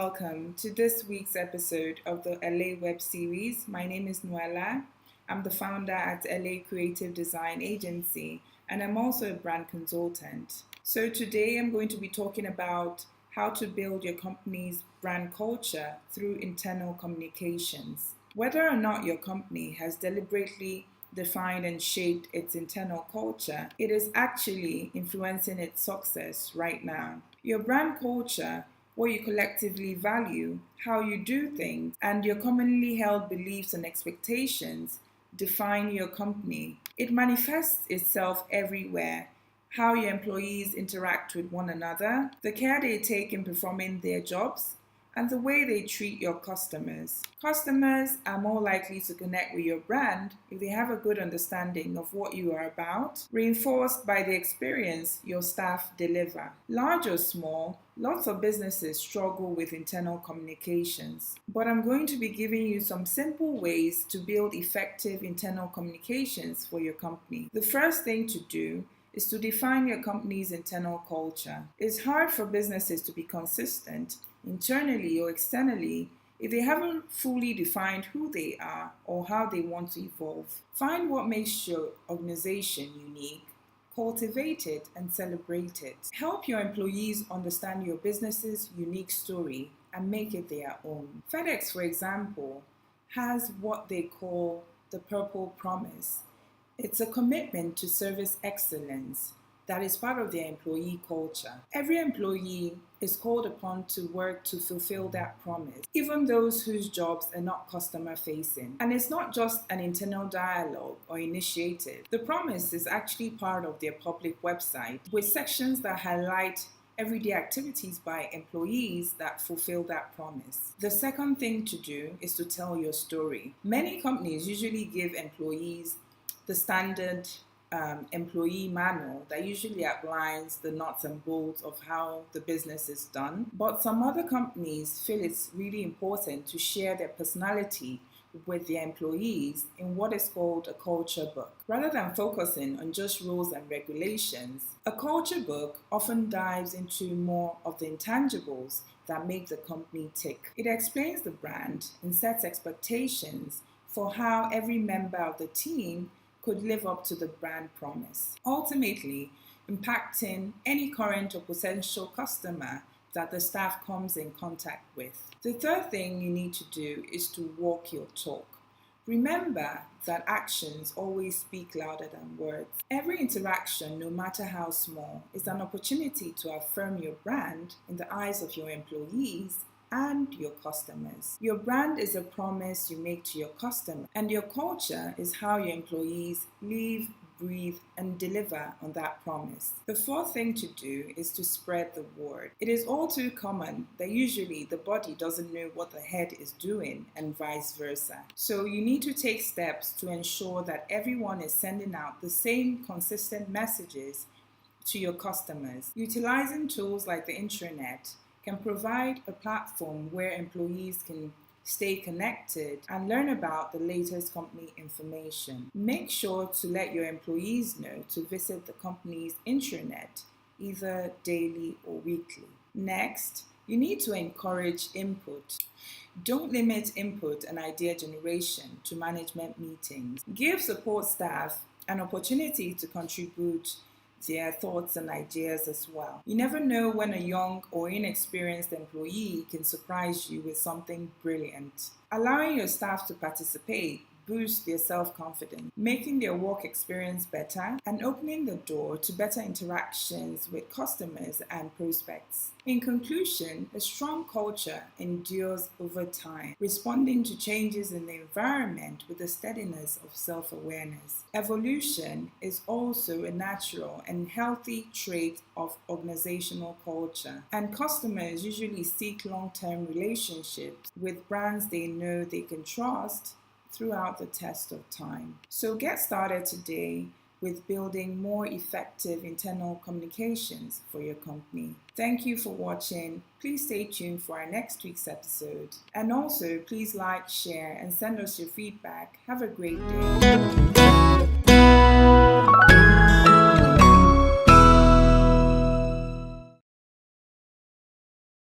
welcome to this week's episode of the LA web series. My name is Noella. I'm the founder at LA Creative Design Agency, and I'm also a brand consultant. So today I'm going to be talking about how to build your company's brand culture through internal communications. Whether or not your company has deliberately defined and shaped its internal culture, it is actually influencing its success right now. Your brand culture, what you collectively value, how you do things, and your commonly held beliefs and expectations define your company. It manifests itself everywhere. How your employees interact with one another, the care they take in performing their jobs, and the way they treat your customers. Customers are more likely to connect with your brand if they have a good understanding of what you are about, reinforced by the experience your staff deliver. Large or small, lots of businesses struggle with internal communications, but I'm going to be giving you some simple ways to build effective internal communications for your company. The first thing to do is to define your company's internal culture. It's hard for businesses to be consistent internally or externally if they haven't fully defined who they are or how they want to evolve. Find what makes your organization unique, cultivate it, and celebrate it. Help your employees understand your business's unique story and make it their own. FedEx, for example, has what they call the Purple Promise. It's a commitment to service excellence that is part of their employee culture. Every employee is called upon to work to fulfill that promise, even those whose jobs are not customer facing. And it's not just an internal dialogue or initiative. The promise is actually part of their public website with sections that highlight everyday activities by employees that fulfill that promise. The second thing to do is to tell your story. Many companies usually give employees the standard employee manual that usually outlines the nuts and bolts of how the business is done. But some other companies feel it's really important to share their personality with their employees in what is called a culture book. Rather than focusing on just rules and regulations, a culture book often dives into more of the intangibles that make the company tick. It explains the brand and sets expectations for how every member of the team could live up to the brand promise, ultimately impacting any current or potential customer that the staff comes in contact with. The third thing you need to do is to walk your talk. Remember that actions always speak louder than words. Every interaction, no matter how small, is an opportunity to affirm your brand in the eyes of your employees and your customers. Your brand is a promise you make to your customer, and your culture is how your employees live, breathe, and deliver on that promise. The fourth thing to do is to spread the word. It is all too common that usually the body doesn't know what the head is doing and vice versa. So you need to take steps to ensure that everyone is sending out the same consistent messages to your customers. Utilizing tools like the intranet can provide a platform where employees can stay connected and learn about the latest company information. Make sure to let your employees know to visit the company's intranet either daily or weekly. Next, you need to encourage input. Don't limit input and idea generation to management meetings. Give support staff an opportunity to contribute their thoughts and ideas as well. You never know when a young or inexperienced employee can surprise you with something brilliant. Allowing your staff to participate boosts their self-confidence, making their work experience better and opening the door to better interactions with customers and prospects. In conclusion, a strong culture endures over time, responding to changes in the environment with the steadiness of self-awareness. Evolution is also a natural and healthy trait of organizational culture, and customers usually seek long-term relationships with brands they know they can trust throughout the test of time. So get started today with building more effective internal communications for your company. Thank you for watching. Please stay tuned for our next week's episode. And also, please like, share, and send us your feedback. Have a great day.